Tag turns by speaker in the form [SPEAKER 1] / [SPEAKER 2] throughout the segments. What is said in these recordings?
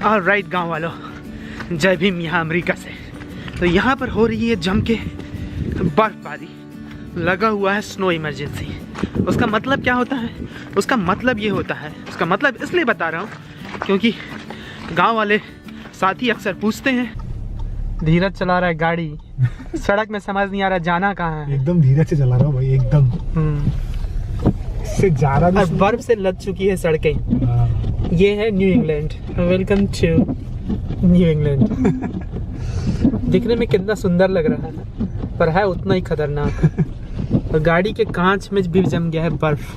[SPEAKER 1] Right गांव वालों, जय भीम। यहाँ अमेरिका से। तो यहाँ पर हो रही है जम के बर्फबारी, लगा हुआ है स्नो इमरजेंसी। उसका मतलब क्या होता है? उसका मतलब ये होता है, उसका मतलब इसलिए बता रहा हूँ क्योंकि गांव वाले साथी अक्सर पूछते हैं, धीरज चला रहा है गाड़ी, सड़क में समझ नहीं आ रहा जाना कहाँ है।
[SPEAKER 2] एकदम धीरज से चला रहा हूँ भाई, एकदम इससे जा रहा
[SPEAKER 1] भी। बर्फ से लद चुकी है सड़कें। ये है New England. Welcome to New England. दिखने में कितना सुंदर लग रहा है पर है उतना ही खतरनाक। और गाड़ी के कांच में भी जम गया है बर्फ।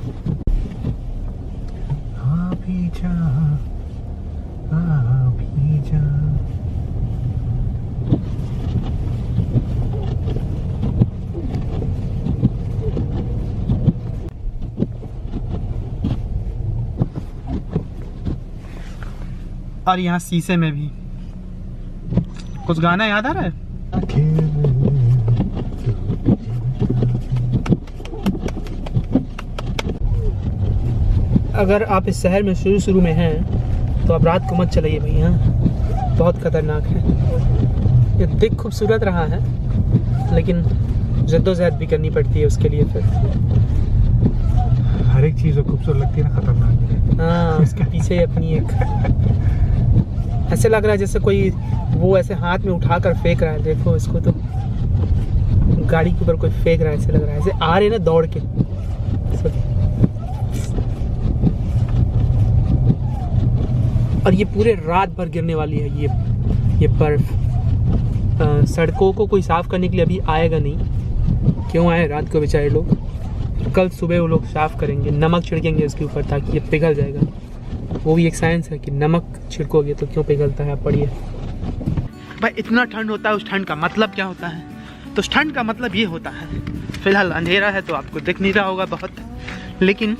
[SPEAKER 1] और यहाँ शीशे में भी कुछ गाना याद आ रहा है? अगर आप इस शहर में शुरू में हैं तो आप रात को मत चलाइए भाई, यहाँ बहुत खतरनाक है। ये दिख खूबसूरत रहा है लेकिन जद्दोजहद भी करनी पड़ती है उसके लिए। फिर
[SPEAKER 2] हर एक चीज़ खूबसूरत लगती है ना, खतरनाक भी।
[SPEAKER 1] हाँ, उसके पीछे अपनी एक ऐसे लग रहा है जैसे कोई वो ऐसे हाथ में उठा कर फेंक रहा है। देखो इसको तो गाड़ी के ऊपर कोई फेंक रहा है, ऐसे लग रहा है ऐसे आ रहे ना दौड़ के। और ये पूरे रात भर गिरने वाली है ये बर्फ। सड़कों को कोई साफ करने के लिए अभी आएगा नहीं। क्यों आए रात को बेचारे लोग? कल सुबह वो लोग साफ करेंगे, नमक छिड़केंगे उसके ऊपर ताकि ये पिघल जाएगा। वो भी एक साइंस है कि नमक छिड़कोगे तो क्यों पिघलता है। आप पढ़िए भाई। इतना ठंड होता है, उस ठंड का मतलब क्या होता है? तो उस ठंड का मतलब ये होता है, फिलहाल अंधेरा है तो आपको दिख नहीं रहा होगा बहुत, लेकिन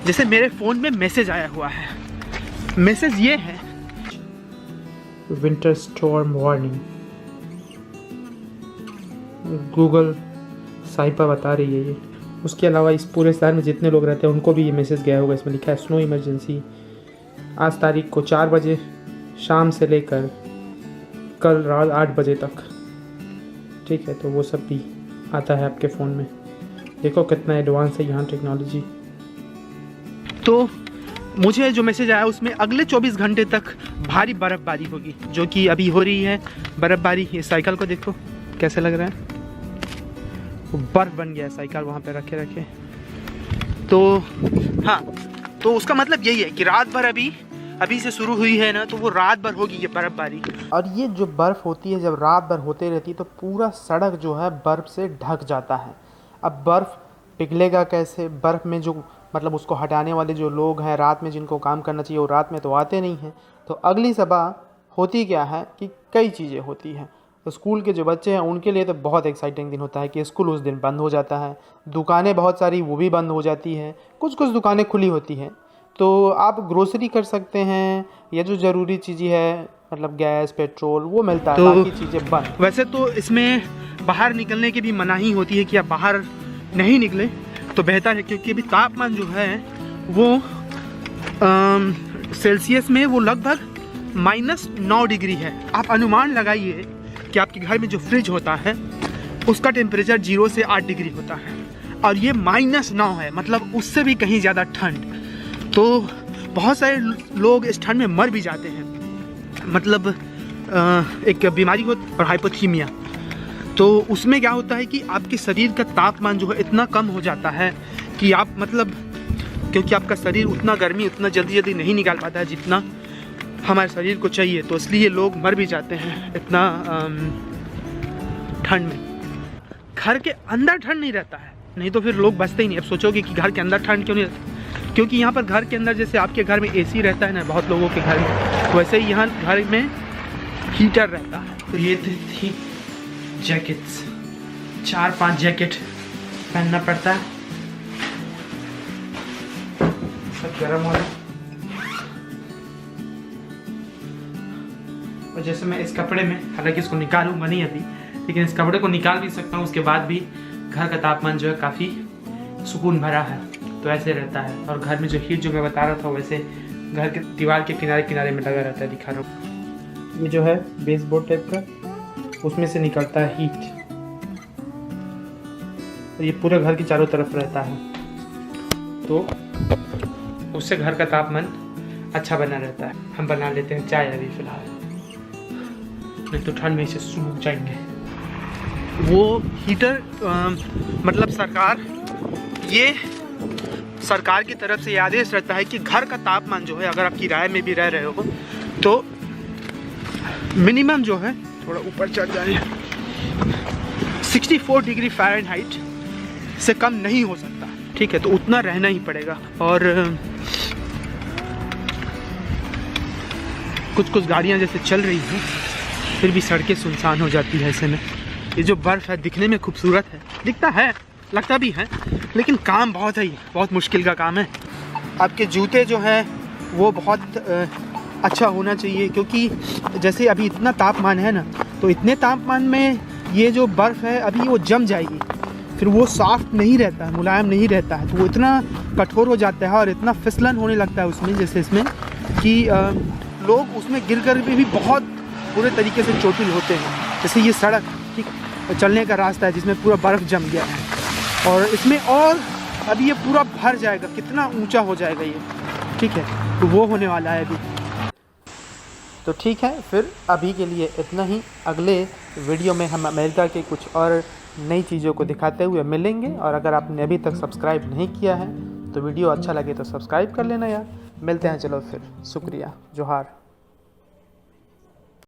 [SPEAKER 1] जैसे मेरे फ़ोन में मैसेज आया हुआ है। मैसेज ये है, विंटर स्टॉर्म वार्निंग। गूगल साइपा बता रही है ये। उसके अलावा इस पूरे शहर में जितने लोग रहते हैं उनको भी ये मैसेज गया होगा। इसमें लिखा है स्नो इमरजेंसी, आज तारीख को 4 बजे शाम से लेकर कल रात 8 बजे तक। ठीक है, तो वो सब भी आता है आपके फ़ोन में। देखो कितना एडवांस है यहाँ टेक्नोलॉजी। तो मुझे जो मैसेज आया उसमें अगले 24 घंटे तक भारी बर्फ़बारी होगी, जो कि अभी हो रही है बर्फ़बारी। ये साइकिल को देखो कैसे लग रहा है, वो बर्फ़ बन गया है साइकिल वहाँ पे रखे रखे। तो हाँ, तो उसका मतलब यही है कि रात भर अभी से शुरू हुई है ना, तो वो रात भर होगी ये बर्फ़बारी। और ये जो बर्फ़ होती है जब रात भर होते रहती है तो पूरा सड़क जो है बर्फ़ से ढक जाता है। अब बर्फ़ पिघलेगा कैसे? बर्फ़ में जो मतलब उसको हटाने वाले जो लोग हैं रात में जिनको काम करना चाहिए वो रात में तो आते नहीं हैं। तो अगली सुबह होती क्या है कि कई चीज़ें होती हैं। तो स्कूल के जो बच्चे हैं उनके लिए तो बहुत एक्साइटिंग दिन होता है कि स्कूल उस दिन बंद हो जाता है। दुकानें बहुत सारी वो भी बंद हो जाती हैं, कुछ दुकानें खुली होती हैं। तो आप ग्रोसरी कर सकते हैं, या जो ज़रूरी चीज़ें है मतलब गैस पेट्रोल वो मिलता है, बाकी चीज़ें बंद। वैसे तो इसमें बाहर निकलने की भी मनाही होती है कि आप बाहर नहीं निकले तो बेहतर है, क्योंकि अभी तापमान जो है वो सेल्सियस में वो लगभग -9 डिग्री है। आप अनुमान लगाइए कि आपके घर में जो फ्रिज होता है उसका टेम्परेचर 0 से 8 डिग्री होता है और ये -9 है, मतलब उससे भी कहीं ज़्यादा ठंड। तो बहुत सारे लोग इस ठंड में मर भी जाते हैं। मतलब एक बीमारी हो और हाइपोथीमिया, तो उसमें क्या होता है कि आपके शरीर का तापमान जो है इतना कम हो जाता है कि आप मतलब, क्योंकि आपका शरीर उतना गर्मी उतना जल्दी नहीं निकाल पाता है जितना हमारे शरीर को चाहिए, तो इसलिए लोग मर भी जाते हैं इतना ठंड में। घर के अंदर ठंड नहीं रहता है, नहीं तो फिर लोग बचते ही नहीं। अब सोचोगे कि घर के अंदर ठंड क्यों नहीं रहता, क्योंकि यहाँ पर घर के अंदर जैसे आपके घर में एसी रहता है ना बहुत लोगों के घर में, वैसे ही यहाँ घर में हीटर रहता है। तो ये थी जैकेट्स, 4-5 जैकेट पहनना पड़ता है, सब गर्म हो रहा है। और जैसे मैं इस कपड़े में, हालांकि इसको निकालूंगा नहीं अभी, लेकिन इस कपड़े को निकाल भी सकता हूँ, उसके बाद भी घर का तापमान जो है काफ़ी सुकून भरा है, तो ऐसे रहता है। और घर में जो हीट जो मैं बता रहा था वैसे घर के दीवार के किनारे किनारे में लगा रहता है, दिखा रहा हूँ। ये जो है बेसबोर्ड टाइप का, उसमें से निकलता है हीट, और ये पूरे घर के चारों तरफ रहता है, तो उससे घर का तापमान अच्छा बना रहता है। हम बना लेते हैं चाय अभी फ़िलहाल, नहीं तो ठंड में इसे सूख जाएंगे। वो हीटर मतलब सरकार की तरफ से ये आदेश रहता है कि घर का तापमान जो है, अगर आप किराए में भी रह रहे हो तो मिनिमम जो है, थोड़ा ऊपर चढ़ जाए, 64 डिग्री फ़ारेनहाइट से कम नहीं हो सकता, ठीक है? तो उतना रहना ही पड़ेगा। और कुछ गाड़ियाँ जैसे चल रही हैं, फिर भी सड़कें सुनसान हो जाती है ऐसे में। ये जो बर्फ़ है दिखने में खूबसूरत है, दिखता है, लगता भी है, लेकिन काम बहुत है, ये बहुत मुश्किल का काम है। आपके जूते जो हैं वो बहुत अच्छा होना चाहिए, क्योंकि जैसे अभी इतना तापमान है ना, तो इतने तापमान में ये जो बर्फ़ है अभी वो जम जाएगी, फिर वो सॉफ्ट नहीं रहता है, मुलायम नहीं रहता है, तो वो इतना कठोर हो जाता है और इतना फिसलन होने लगता है उसमें, जैसे इसमें कि लोग उसमें गिर कर भी बहुत पूरे तरीके से चोटिल होते हैं। जैसे ये सड़क, ठीक, चलने का रास्ता है जिसमें पूरा बर्फ़ जम गया है, और इसमें और अभी ये पूरा भर जाएगा, कितना ऊंचा हो जाएगा ये, ठीक है? तो वो होने वाला है अभी। तो ठीक है, फिर अभी के लिए इतना ही। अगले वीडियो में हम अमेरिका के कुछ और नई चीज़ों को दिखाते हुए मिलेंगे। और अगर आपने अभी तक सब्सक्राइब नहीं किया है तो वीडियो अच्छा लगे तो सब्सक्राइब कर लेना यार। मिलते हैं, चलो फिर, शुक्रिया, जोहार।